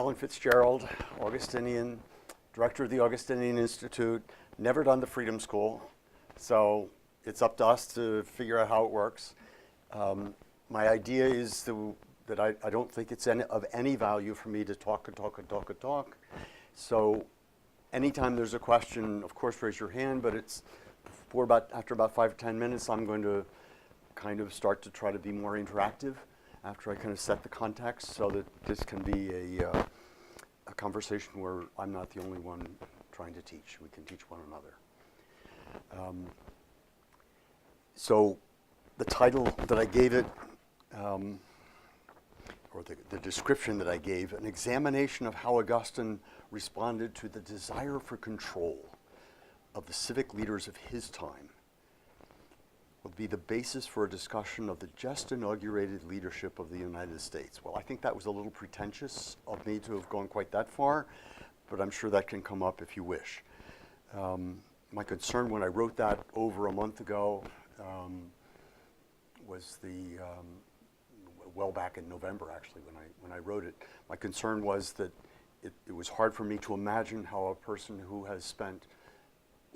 Allan Fitzgerald, Augustinian, director of the Augustinian Institute, never done the Freedom School, so it's up to us to figure out how it works. My idea is that I don't think it's of any value for me to talk and talk and talk and talk. So anytime there's a question, of course, raise your hand, but it's after about 5 or 10 minutes, I'm going to kind of start to try to be more interactive after I kind of set the context so that this can be a conversation where I'm not the only one trying to teach. We can teach one another. So the title that I gave it, or the description that I gave, an examination of how Augustine responded to the desire for control of the civic leaders of his time, would be the basis for a discussion of the just inaugurated leadership of the United States. Well, I think that was a little pretentious of me to have gone quite that far, but I'm sure that can come up if you wish. My concern when I wrote that over a month ago was well back in November, actually, when I wrote it. My concern was that it was hard for me to imagine how a person who has spent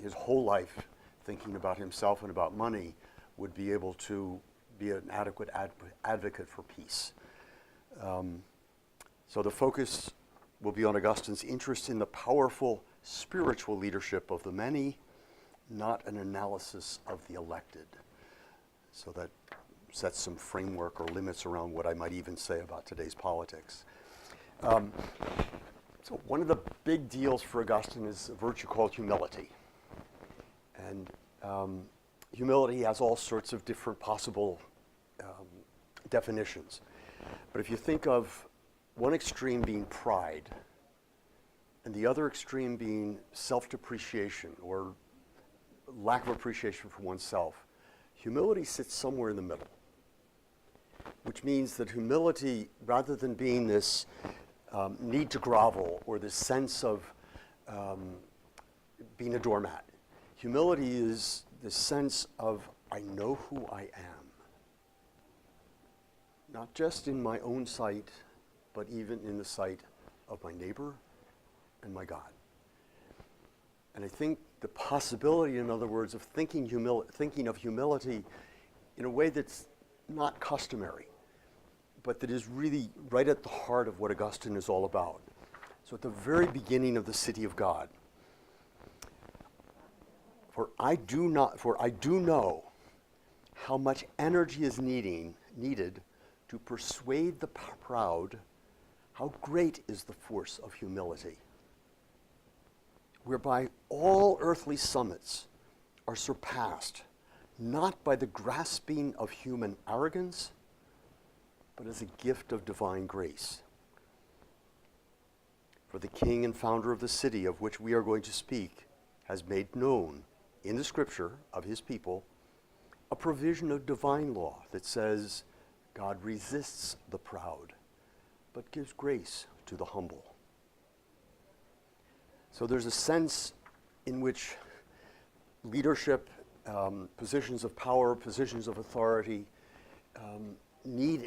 his whole life thinking about himself and about money would be able to be an adequate advocate for peace. So the focus will be on Augustine's interest in the powerful spiritual leadership of the many, not an analysis of the elected. So that sets some framework or limits around what I might even say about today's politics. So one of the big deals for Augustine is a virtue called humility. And humility has all sorts of different possible definitions. But if you think of one extreme being pride and the other extreme being self-depreciation or lack of appreciation for oneself, humility sits somewhere in the middle, which means that humility, rather than being this need to grovel or this sense of being a doormat, humility is the sense of, I know who I am. Not just in my own sight, but even in the sight of my neighbor and my God. And I think the possibility, in other words, of thinking of humility in a way that's not customary, but that is really right at the heart of what Augustine is all about. So at the very beginning of the City of God, For I do know how much energy is needed to persuade the proud how great is the force of humility, whereby all earthly summits are surpassed, not by the grasping of human arrogance, but as a gift of divine grace. For the king and founder of the city of which we are going to speak has made known in the scripture of his people a provision of divine law that says God resists the proud, but gives grace to the humble. So there's a sense in which leadership, positions of power, positions of authority need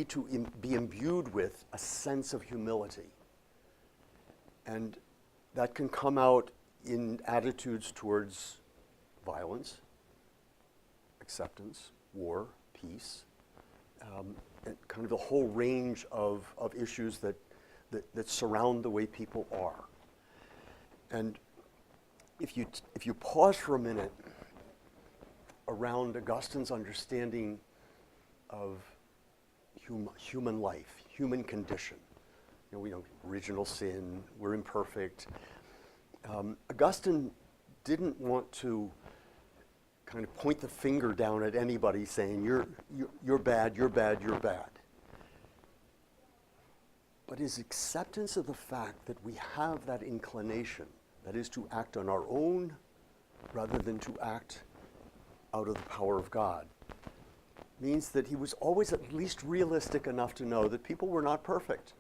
to be imbued with a sense of humility. And that can come out in attitudes towards violence, acceptance, war, peace, and kind of the whole range of issues that surround the way people are. And if you pause for a minute around Augustine's understanding of human life, human condition, we know original sin, we're imperfect. Augustine didn't want to kind of point the finger down at anybody saying, you're bad, you're bad, you're bad. But his acceptance of the fact that we have that inclination, that is to act on our own rather than to act out of the power of God, means that he was always at least realistic enough to know that people were not perfect.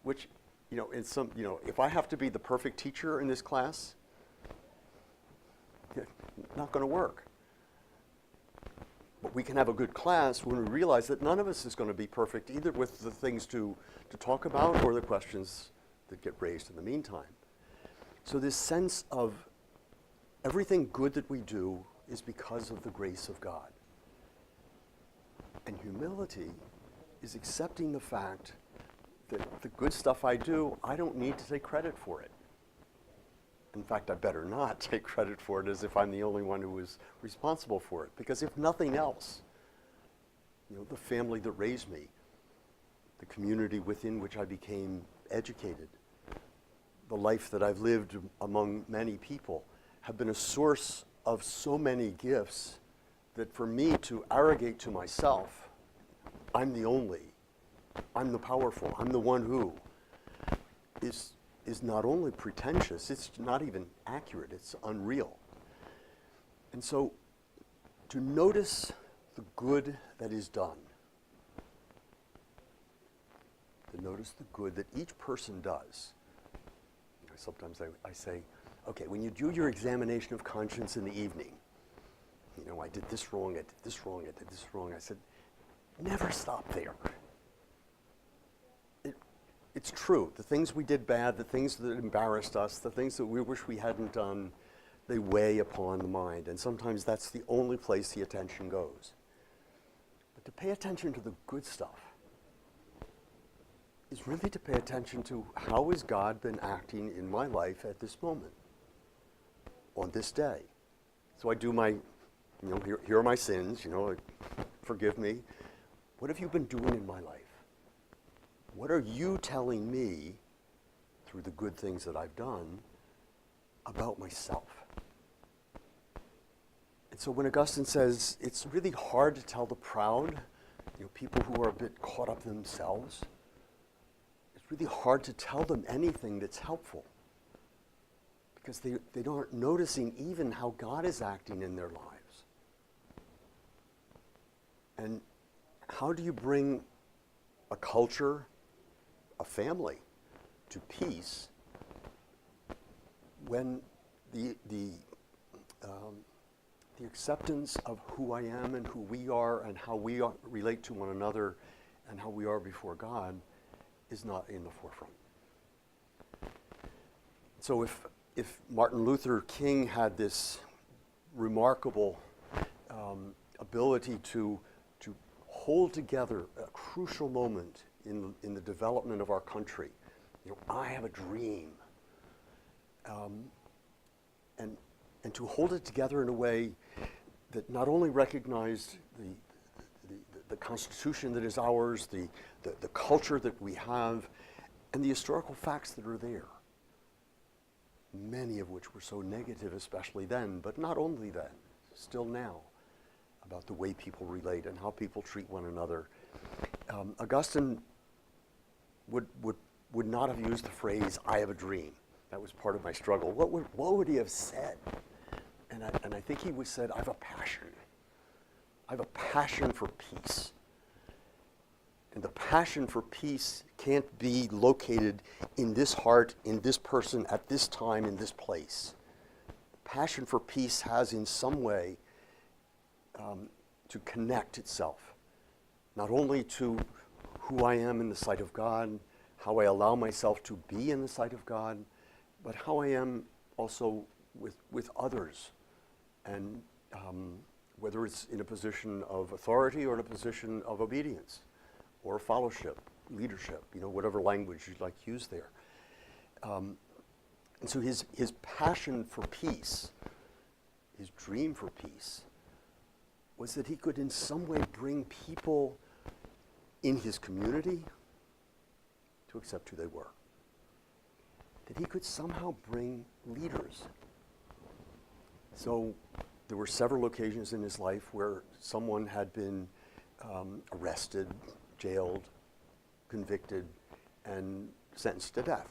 Which, if I have to be the perfect teacher in this class, not going to work. we can have a good class when we realize that none of us is going to be perfect, either with the things to talk about or the questions that get raised in the meantime. So this sense of everything good that we do is because of the grace of God. And humility is accepting the fact that the good stuff I do, I don't need to take credit for it. In fact, I better not take credit for it as if I'm the only one who was responsible for it. Because if nothing else, the family that raised me, the community within which I became educated, the life that I've lived among many people have been a source of so many gifts that for me to arrogate to myself, I'm the only, I'm the powerful, I'm the one who, is not only pretentious, it's not even accurate, it's unreal. And so to notice the good that is done, to notice the good that each person does. Sometimes I say, okay, when you do your examination of conscience in the evening, I did this wrong, I did this wrong, I did this wrong. I said, never stop there. It's true. The things we did bad, the things that embarrassed us, the things that we wish we hadn't done, they weigh upon the mind. And sometimes that's the only place the attention goes. But to pay attention to the good stuff is really to pay attention to how has God been acting in my life at this moment, on this day. So I do my, here are my sins, forgive me. What have you been doing in my life? What are you telling me through the good things that I've done about myself? And so when Augustine says it's really hard to tell the proud, people who are a bit caught up in themselves, it's really hard to tell them anything that's helpful because they aren't noticing even how God is acting in their lives. And how do you bring a culture, a family, to peace when the acceptance of who I am and who we are and how we relate to one another and how we are before God is not in the forefront? So if Martin Luther King had this remarkable ability to hold together a crucial moment in the development of our country, I have a dream, and to hold it together in a way that not only recognized the Constitution that is ours, the culture that we have, and the historical facts that are there, many of which were so negative, especially then, but not only then, still now, about the way people relate and how people treat one another. Augustine would not have used the phrase, I have a dream. That was part of my struggle. What would he have said? And I think he would have said, I have a passion. I have a passion for peace. And the passion for peace can't be located in this heart, in this person, at this time, in this place. The passion for peace has in some way to connect itself, not only to who I am in the sight of God, how I allow myself to be in the sight of God, but how I am also with others, and whether it's in a position of authority or in a position of obedience or fellowship, leadership, whatever language you'd like to use there. And so his passion for peace, his dream for peace, was that he could in some way bring people in his community to accept who they were. That he could somehow bring leaders. So there were several occasions in his life where someone had been arrested, jailed, convicted, and sentenced to death.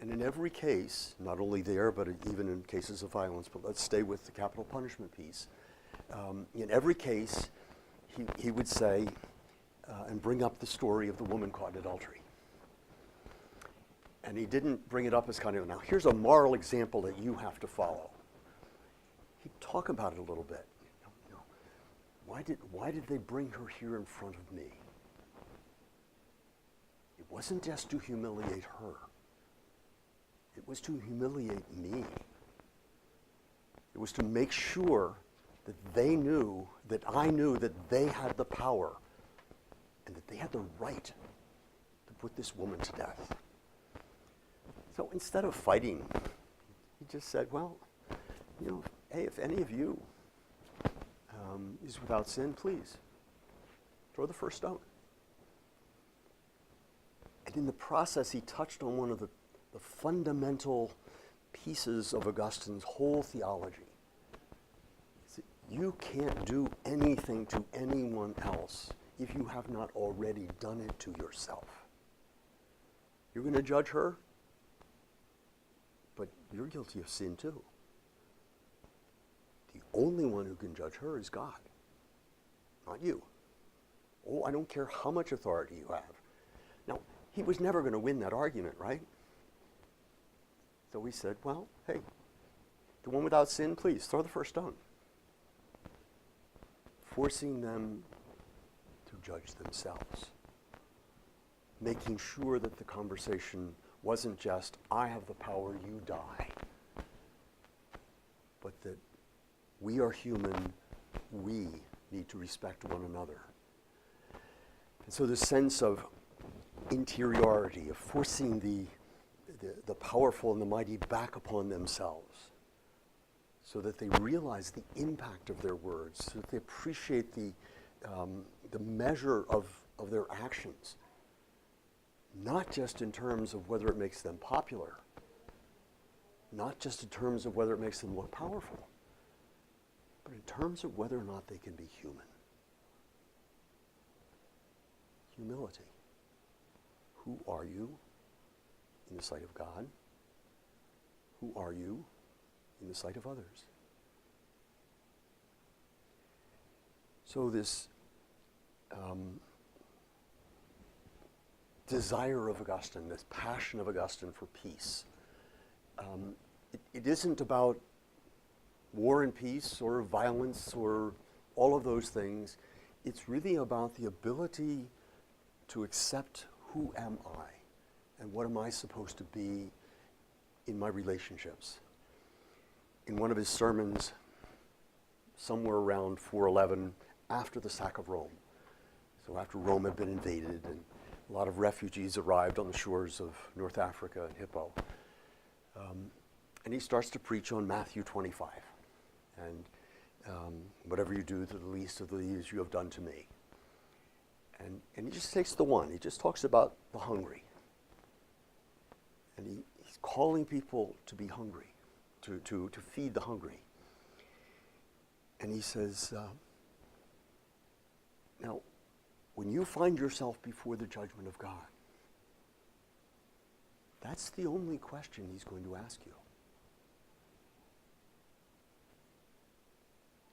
And in every case, not only there, but even in cases of violence, but let's stay with the capital punishment piece. In every case, he would say, and bring up the story of the woman caught in adultery. And he didn't bring it up as kind of, now here's a moral example that you have to follow. He'd talk about it a little bit. why did they bring her here in front of me? It wasn't just to humiliate her. It was to humiliate me. It was to make sure that they knew, that I knew that they had the power and that they had the right to put this woman to death. So instead of fighting, he just said, well, hey, if any of you is without sin, please throw the first stone. And in the process, he touched on one of the fundamental pieces of Augustine's whole theology. You can't do anything to anyone else if you have not already done it to yourself. You're going to judge her, but you're guilty of sin too. The only one who can judge her is God, not you. Oh, I don't care how much authority you have. Now, he was never going to win that argument, right? So we said, well, hey, the one without sin, please, throw the first stone. Forcing them to judge themselves. Making sure that the conversation wasn't just, I have the power, you die. But that we are human, we need to respect one another. And so the sense of interiority, of forcing the powerful and the mighty back upon themselves, so that they realize the impact of their words, so that they appreciate the measure of their actions, not just in terms of whether it makes them popular, not just in terms of whether it makes them look powerful, but in terms of whether or not they can be human. Humility. Who are you in the sight of God? Who are you in the sight of others? So this desire of Augustine, this passion of Augustine for peace, it isn't about war and peace or violence or all of those things. It's really about the ability to accept who am I and what am I supposed to be in my relationships. In one of his sermons, somewhere around 411, after the sack of Rome, so after Rome had been invaded and a lot of refugees arrived on the shores of North Africa and Hippo, and he starts to preach on Matthew 25, and whatever you do to the least of these you have done to me. And he just takes the one. He just talks about the hungry. And he's calling people to be hungry, to feed the hungry. And he says, now, when you find yourself before the judgment of God, that's the only question he's going to ask you.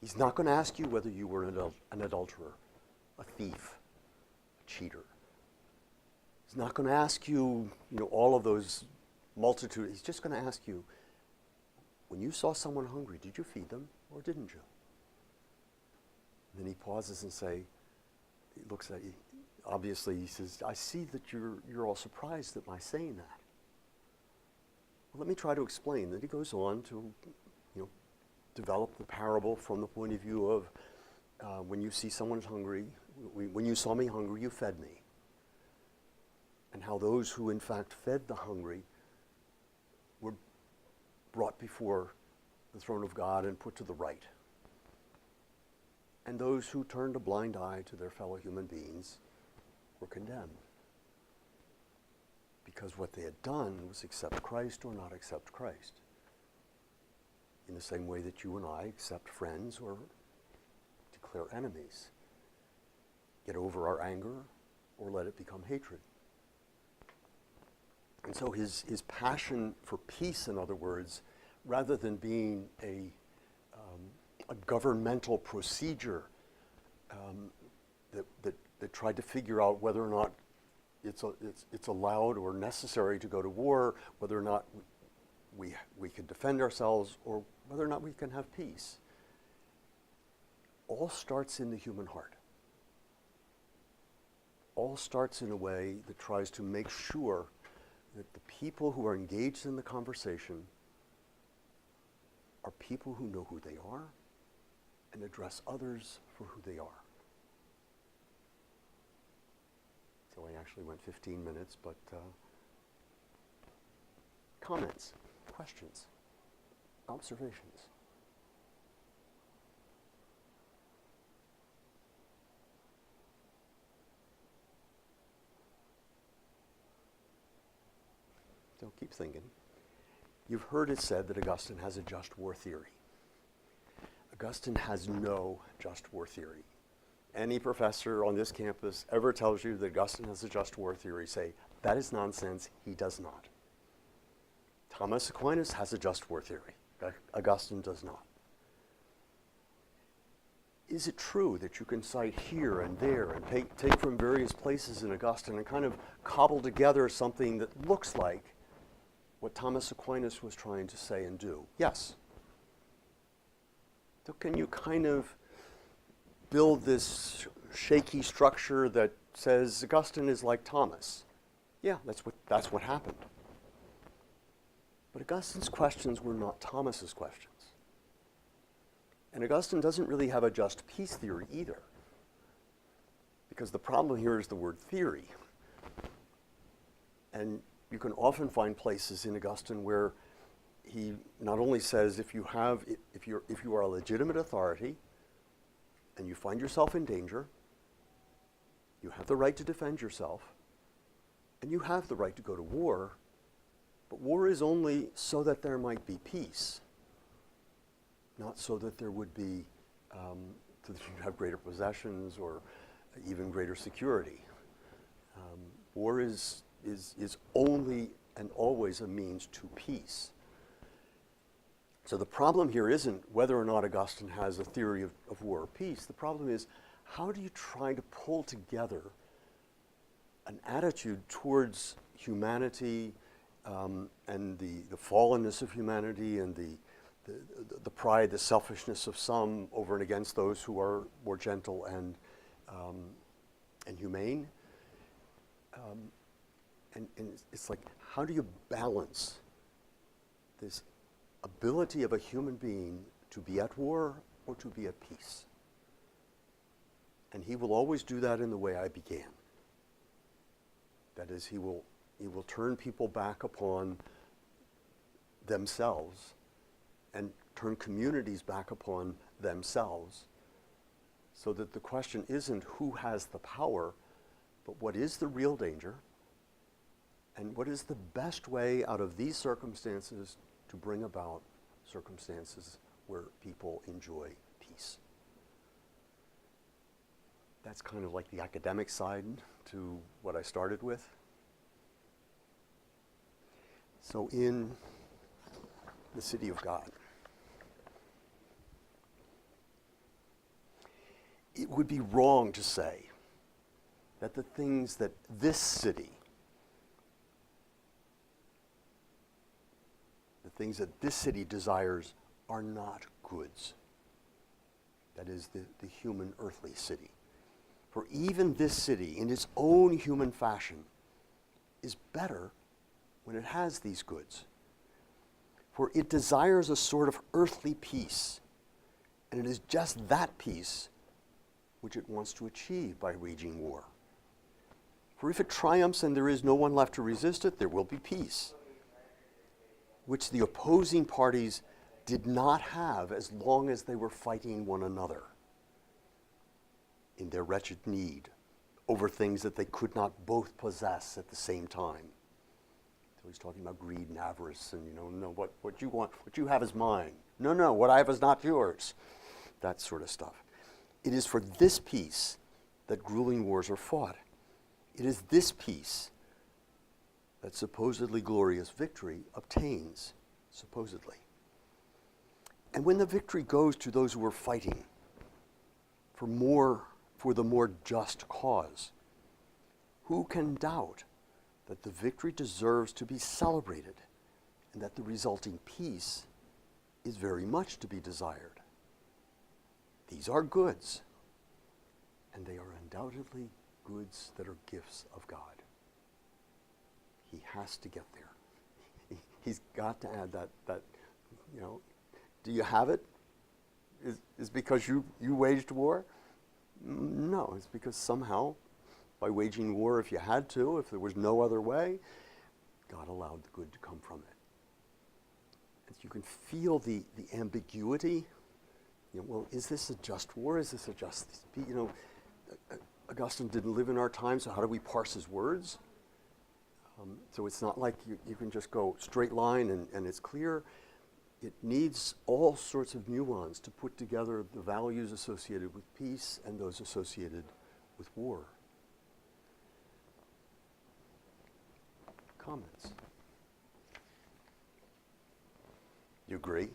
He's not going to ask you whether you were an adulterer, a thief, a cheater. He's not going to ask you, all of those multitude. He's just going to ask you, when you saw someone hungry, did you feed them or didn't you? And then he pauses and he looks at you. Obviously, he says, I see that you're all surprised at my saying that. Well, let me try to explain. Then he goes on to, develop the parable from the point of view of when you see someone hungry, when you saw me hungry, you fed me. And how those who in fact fed the hungry were brought before the throne of God and put to the right. And those who turned a blind eye to their fellow human beings were condemned. Because what they had done was accept Christ or not accept Christ. In the same way that you and I accept friends or declare enemies. Get over our anger or let it become hatred. And so his passion for peace, in other words, rather than being a governmental procedure that tried to figure out whether or not it's allowed or necessary to go to war, whether or not we can defend ourselves, or whether or not we can have peace. all starts in the human heart. All starts in a way that tries to make sure that the people who are engaged in the conversation are people who know who they are and address others for who they are. So I actually went 15 minutes, but comments, questions, observations. So keep thinking. You've heard it said that Augustine has a just war theory. Augustine has no just war theory. Any professor on this campus ever tells you that Augustine has a just war theory, say, that is nonsense, he does not. Thomas Aquinas has a just war theory. Augustine does not. Is it true that you can cite here and there and take from various places in Augustine and kind of cobble together something that looks like what Thomas Aquinas was trying to say and do? Yes. So can you kind of build this shaky structure that says Augustine is like Thomas? Yeah, that's what happened. But Augustine's questions were not Thomas's questions. And Augustine doesn't really have a just peace theory either, because the problem here is the word theory. And you can often find places in Augustine where he not only says if you are a legitimate authority and you find yourself in danger, you have the right to defend yourself, and you have the right to go to war, but war is only so that there might be peace, not so that there would be, so that you have greater possessions or even greater security. War is only and always a means to peace. So the problem here isn't whether or not Augustine has a theory of war or peace. The problem is, how do you try to pull together an attitude towards humanity and the fallenness of humanity and the pride, the selfishness of some over and against those who are more gentle and humane? And it's like, how do you balance this ability of a human being to be at war or to be at peace? And he will always do that in the way I began. That is, he will turn people back upon themselves and turn communities back upon themselves, so that the question isn't who has the power, but what is the real danger, and what is the best way out of these circumstances to bring about circumstances where people enjoy peace. That's kind of like the academic side to what I started with. So in the city of God, it would be wrong to say that the things that this city, desires are not goods. That is the human earthly city. For even this city, in its own human fashion, is better when it has these goods. For it desires a sort of earthly peace, and it is just that peace which it wants to achieve by waging war. For if it triumphs and there is no one left to resist it, there will be peace, which the opposing parties did not have as long as they were fighting one another in their wretched need over things that they could not both possess at the same time. So he's talking about greed and avarice and, no, what you want, what you have is mine. No, what I have is not yours. That sort of stuff. It is for this peace that grueling wars are fought. It is this peace that supposedly glorious victory obtains, supposedly. And when the victory goes to those who are fighting for the more just cause, who can doubt that the victory deserves to be celebrated and that the resulting peace is very much to be desired? these are goods, and they are undoubtedly goods that are gifts of God. He has to get there. He's got to add that, do you have it? Is because you waged war? No, it's because somehow, by waging war, if you had to, if there was no other way, God allowed the good to come from it. And you can feel the ambiguity. Well, is this a just war? Is this a just peace? Augustine didn't live in our time, so how do we parse his words? So it's not like you can just go straight line and it's clear. It needs all sorts of nuance to put together the values associated with peace and those associated with war. Comments? You agree?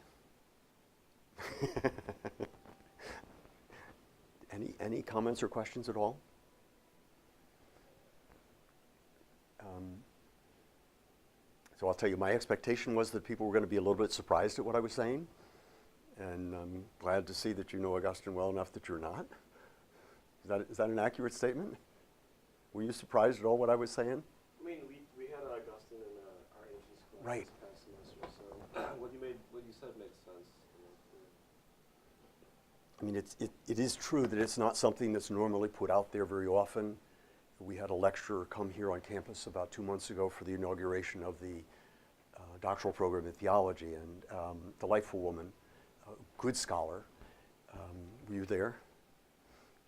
Any comments or questions at all? So I'll tell you, my expectation was that people were going to be a little bit surprised at what I was saying. And I'm glad to see that you know Augustine well enough that you're not. Is that an accurate statement? Were you surprised at all what I was saying? I mean, we had Augustine in our ancient school Right. this past semester, so what you said makes sense. I mean, it is true that it's not something that's normally put out there very often. We had a lecturer come here on campus about 2 months ago for the inauguration of the doctoral program in theology, and delightful woman, good scholar. Were you there?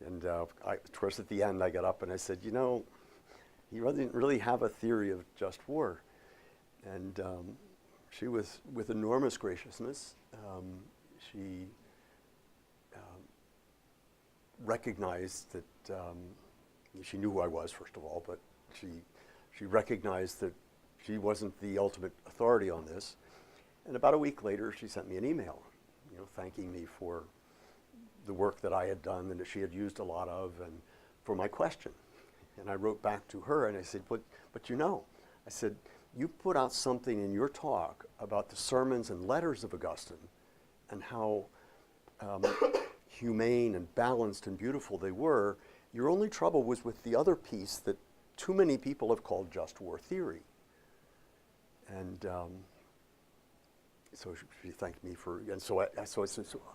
And towards at the end, I got up and I said, he didn't really have a theory of just war. And she was, with enormous graciousness, she recognized that she knew who I was, first of all, but she recognized that she wasn't the ultimate authority on this. And about a week later, she sent me an email, thanking me for the work that I had done and that she had used a lot of, and for my question. And I wrote back to her and I said, but I said, you put out something in your talk about the sermons and letters of Augustine and how humane and balanced and beautiful they were. Your only trouble was with the other piece that too many people have called just war theory. And so she thanked me for, and so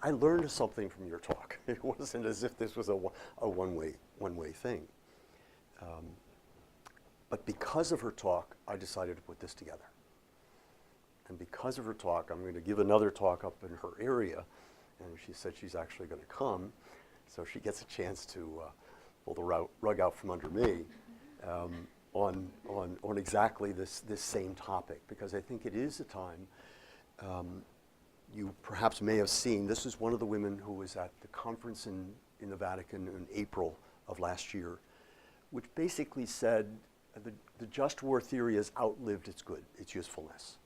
I learned something from your talk. It wasn't as if this was a one-way thing. But because of her talk, I decided to put this together. And because of her talk, I'm going to give another talk up in her area, and she said she's actually going to come, so she gets a chance to pull the rug out from under me on exactly this same topic, because I think it is a time. You perhaps may have seen, this is one of the women who was at the conference in the Vatican in April of last year, which basically said the just war theory has outlived its usefulness.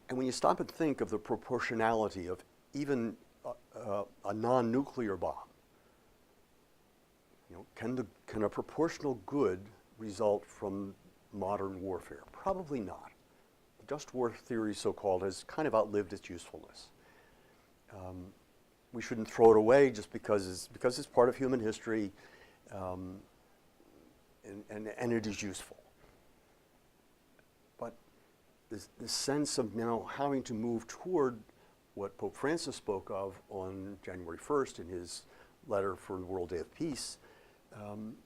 And when you stop and think of the proportionality of even a non-nuclear bomb, can a proportional good result from modern warfare? Probably not. Just war theory, so-called, has kind of outlived its usefulness. We shouldn't throw it away just because it's part of human history, and it is useful. But this sense of now having to move toward what Pope Francis spoke of on January 1st in his letter for the World Day of Peace, an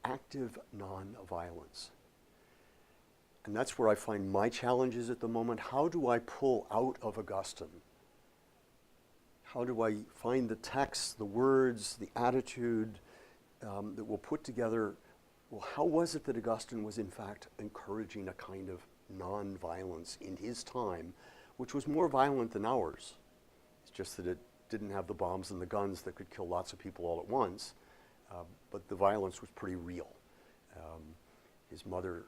active non-violence. And that's where I find my challenges at the moment. How do I pull out of Augustine? How do I find the text, the words, the attitude that will put together, well, how was it that Augustine was in fact encouraging a kind of non-violence in his time, which was more violent than ours? It's just that it didn't have the bombs and the guns that could kill lots of people all at once, but the violence was pretty real. His mother,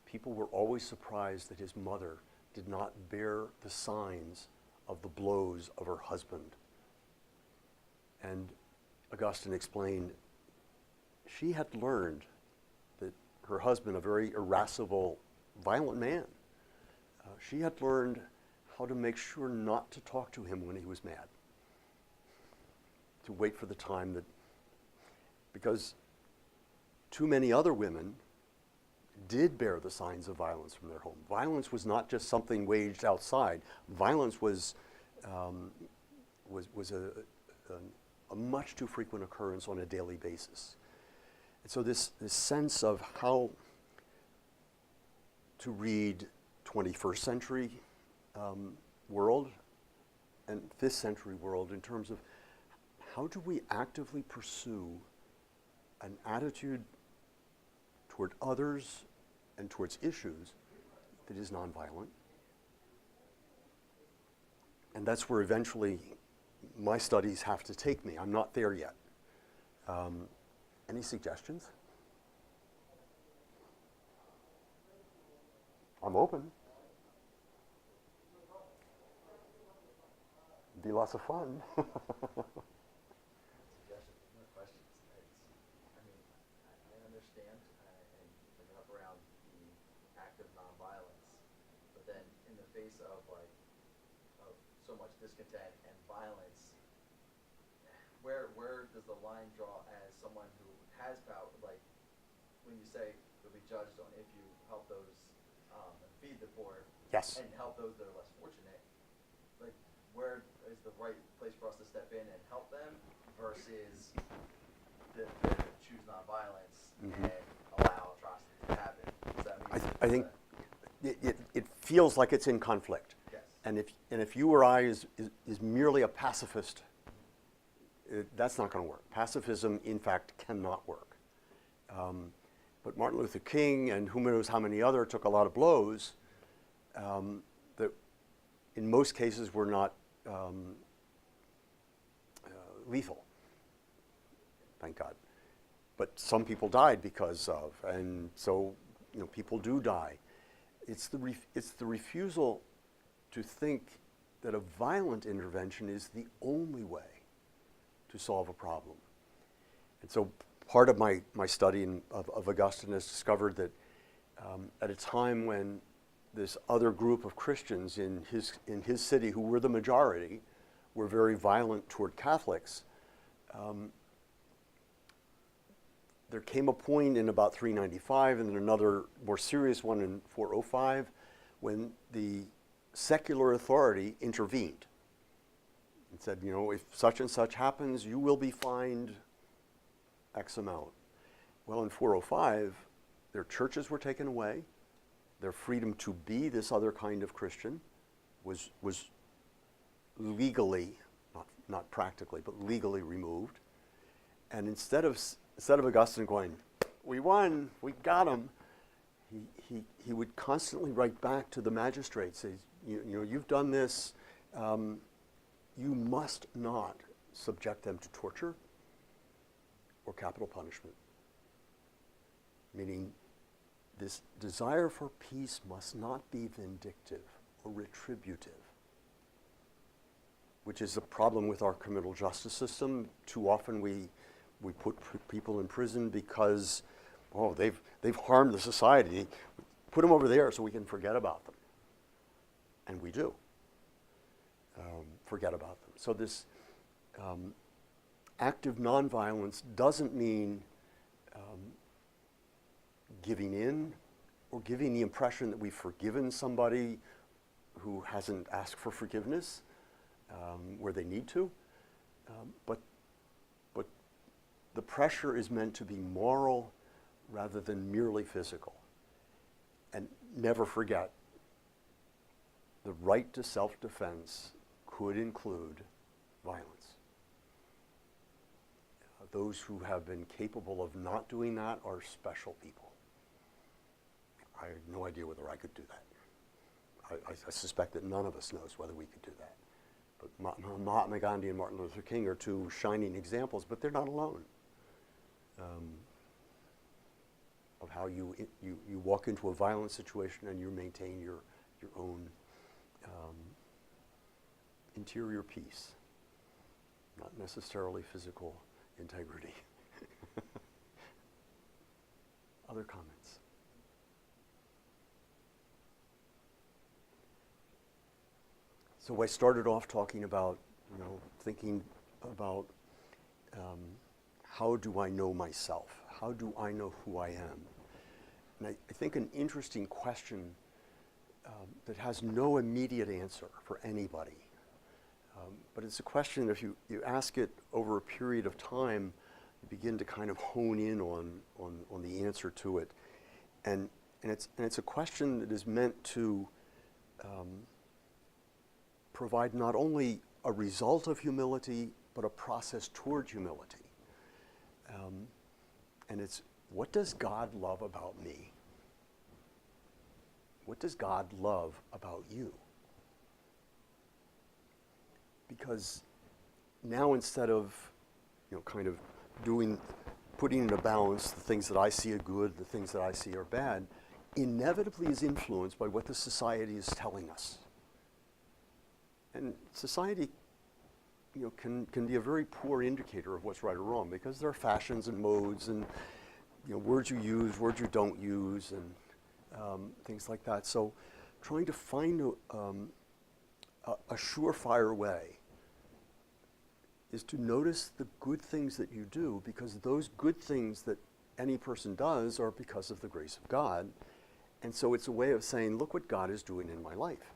people were always surprised that his mother did not bear the signs of the blows of her husband. And Augustine explained she had learned that her husband, a very irascible, violent man, she had learned how to make sure not to talk to him when he was mad. To wait for the time that, because too many other women did bear the signs of violence from their home. Violence was not just something waged outside. Violence was a much too frequent occurrence on a daily basis. And so this sense of how to read 21st century world and 5th century world in terms of how do we actively pursue an attitude toward others and towards issues that is nonviolent. And that's where eventually my studies have to take me. I'm not there yet. Any suggestions? I'm open. Be lots of fun. Suggestions, no questions. I understand and picking up around the act of nonviolence, but then in the face of so much discontent and violence, where does the line draw as someone who has power? Like when you say you'll be judged on if you help those feed the poor, Yes. and help those that are less fortunate. Like where is the right place for us to step in and help them versus the choose nonviolence and allow atrocities to happen? Does that mean I think it feels like it's in conflict. Yes. And if you or I is merely a pacifist, that's not going to work. Pacifism, in fact, cannot work. But Martin Luther King and who knows how many other took a lot of blows that in most cases were not lethal, thank God. But some people died because of, and so people do die. It's the refusal to think that a violent intervention is the only way to solve a problem. And so part of my study of Augustine has discovered that at a time when this other group of Christians in his city, who were the majority, were very violent toward Catholics, there came a point in about 395 and then another more serious one in 405 when the secular authority intervened and said, if such and such happens, you will be fined X amount. Well, in 405, their churches were taken away. Their freedom to be this other kind of Christian was legally, not practically, but legally removed. And instead of Augustine going, we won, we got him, he would constantly write back to the magistrates, say, you've done this, you must not subject them to torture or capital punishment. Meaning, this desire for peace must not be vindictive or retributive, which is a problem with our criminal justice system. Too often we put people in prison because, they've harmed the society. Put them over there so we can forget about them. And we do forget about them. So this active nonviolence doesn't mean giving in or giving the impression that we've forgiven somebody who hasn't asked for forgiveness where they need to. But the pressure is meant to be moral rather than merely physical. And never forget, the right to self-defense could include violence. Those who have been capable of not doing that are special people. I have no idea whether I could do that. I suspect that none of us knows whether we could do that. But Mahatma Gandhi and Martin Luther King are two shining examples, but they're not alone. Of how you walk into a violent situation and you maintain your own interior peace, not necessarily physical integrity. Other comments? So I started off talking about, thinking about how do I know myself? How do I know who I am? And I think an interesting question that has no immediate answer for anybody, but it's a question, if you ask it over a period of time, you begin to kind of hone in on the answer to it. And it's a question that is meant to provide not only a result of humility, but a process toward humility. And it's, what does God love about me? What does God love about you? Because now, instead of, kind of putting in a balance the things that I see are good, the things that I see are bad, inevitably is influenced by what the society is telling us. And society, can be a very poor indicator of what's right or wrong, because there are fashions and modes and, words you use, words you don't use, and things like that. So trying to find a surefire way is to notice the good things that you do, because those good things that any person does are because of the grace of God. And so it's a way of saying, look what God is doing in my life.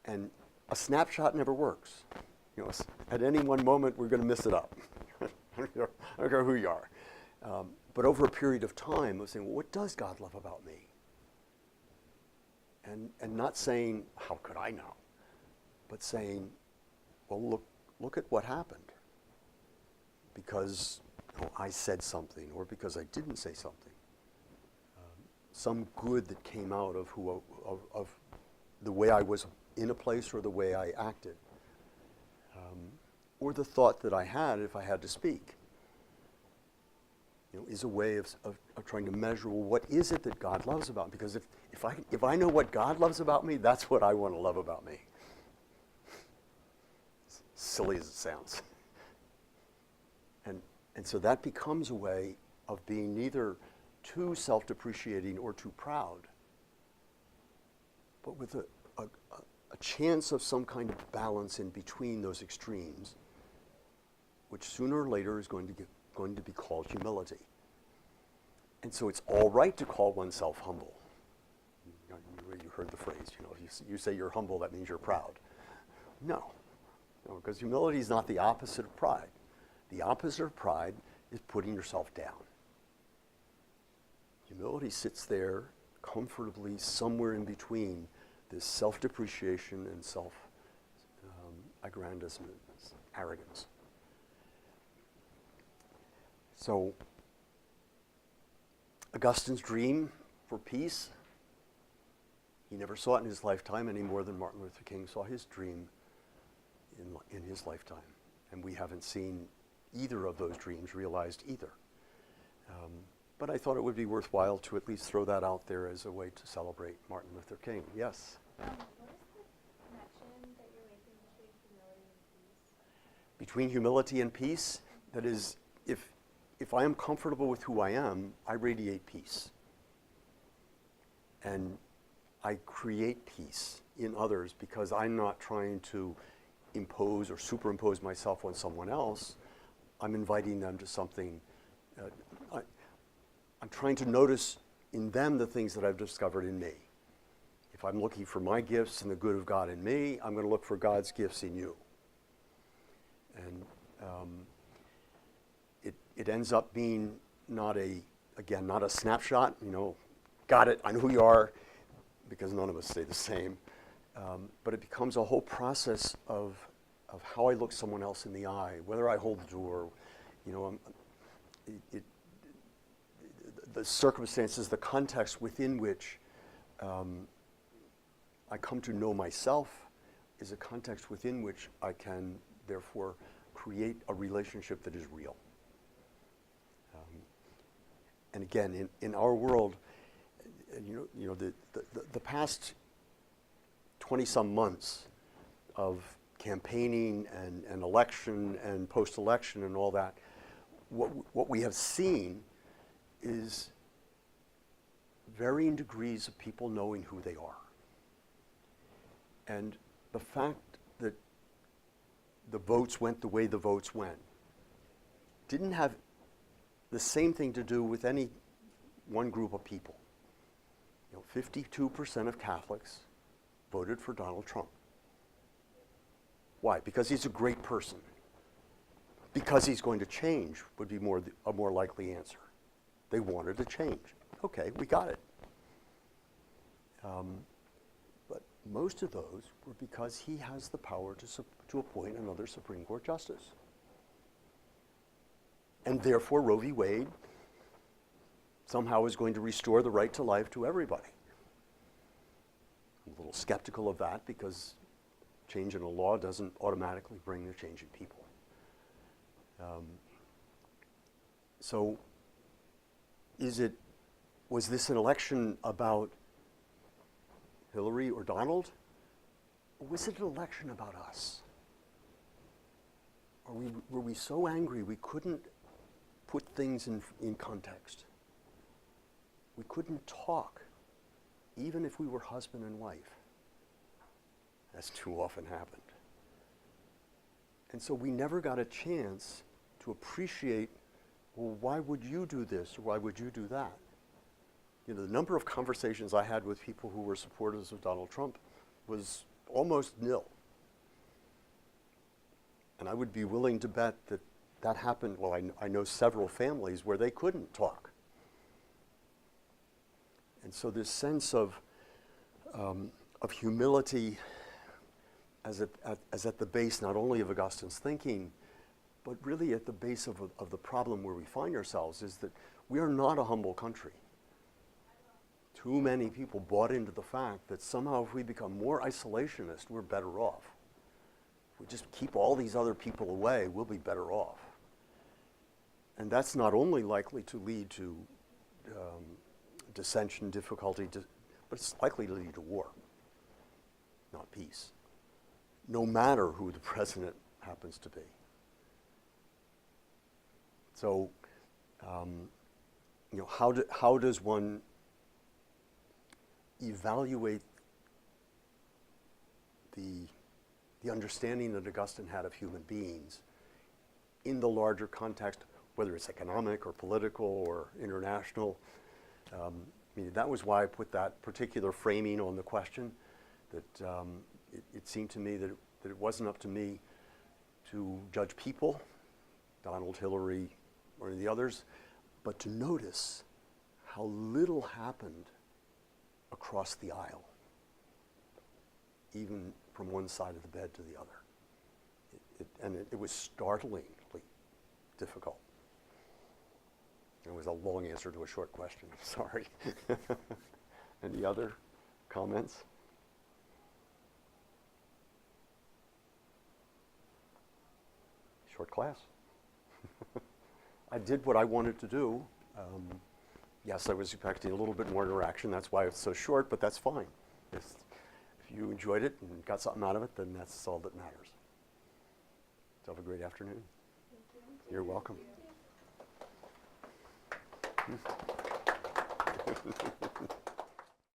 And a snapshot never works. At any one moment, we're going to mess it up. I don't care who you are. But over a period of time, of saying, well, what does God love about me? And not saying, how could I know? But saying, well, look at what happened. Because I said something, or because I didn't say something. Some good that came out of of the way I was in a place, or the way I acted, or the thought that I had if I had to speak, is a way of trying to measure, well, what is it that God loves about me? Because if I know what God loves about me, that's what I want to love about me. As silly as it sounds. And so that becomes a way of being neither too self-depreciating or too proud, but with a chance of some kind of balance in between those extremes, which sooner or later is going to be called humility. And so it's all right to call oneself humble. You heard the phrase, if you say you're humble, that means you're proud. No, because humility is not the opposite of pride. The opposite of pride is putting yourself down. Humility sits there comfortably somewhere in between this self-depreciation and self-aggrandizement, arrogance. So, Augustine's dream for peace, he never saw it in his lifetime any more than Martin Luther King saw his dream in his lifetime. And we haven't seen either of those dreams realized either. But I thought it would be worthwhile to at least throw that out there as a way to celebrate Martin Luther King. Yes? What is the connection that you're making between humility and peace? Between humility and peace, that is, if I am comfortable with who I am, I radiate peace. And I create peace in others because I'm not trying to impose or superimpose myself on someone else. I'm inviting them to something. I'm trying to notice in them the things that I've discovered in me. If I'm looking for my gifts and the good of God in me, I'm going to look for God's gifts in you. And it ends up being not a snapshot, got it, I know who you are, because none of us stay the same. But it becomes a whole process of how I look someone else in the eye, whether I hold the door, the circumstances, the context within which I come to know myself is a context within which I can therefore create a relationship that is real. And again, in our world, the past 20-some months of campaigning and election and post-election and all that, what we have seen is varying degrees of people knowing who they are. And the fact that the votes went the way the votes went didn't have the same thing to do with any one group of people. 52% of Catholics voted for Donald Trump. Why? Because he's a great person. Because he's going to change would be a more likely answer. They wanted to change. Okay, we got it. But most of those were because he has the power to appoint another Supreme Court justice. And therefore, Roe v. Wade somehow is going to restore the right to life to everybody. I'm a little skeptical of that because change in a law doesn't automatically bring the change in people. So was this an election about Hillary or Donald? Or was it an election about us? Or were we so angry we couldn't put things in context? We couldn't talk, even if we were husband and wife, as too often happened. And so we never got a chance to appreciate, well, why would you do this or why would you do that? The number of conversations I had with people who were supporters of Donald Trump was almost nil. And I would be willing to bet that happened, well, I know several families where they couldn't talk. And so this sense of humility as at the base not only of Augustine's thinking, but really at the base of the problem where we find ourselves is that we are not a humble country. Too many people bought into the fact that somehow if we become more isolationist, we're better off. If we just keep all these other people away, we'll be better off. And that's not only likely to lead to dissension, difficulty, but it's likely to lead to war, not peace, no matter who the president happens to be. So, how does one evaluate the understanding that Augustine had of human beings in the larger context, whether it's economic or political or international? That was why I put that particular framing on the question, that it seemed to me that it wasn't up to me to judge people, Donald, Hillary, or the others, but to notice how little happened across the aisle, even from one side of the bed to the other. It was startlingly difficult. It was a long answer to a short question. I'm sorry. Any other comments? Short class. I did what I wanted to do. Yes, I was expecting a little bit more interaction. That's why it's so short, but that's fine. If you enjoyed it and got something out of it, then that's all that matters. So have a great afternoon. Thank you. You're welcome. Thank you.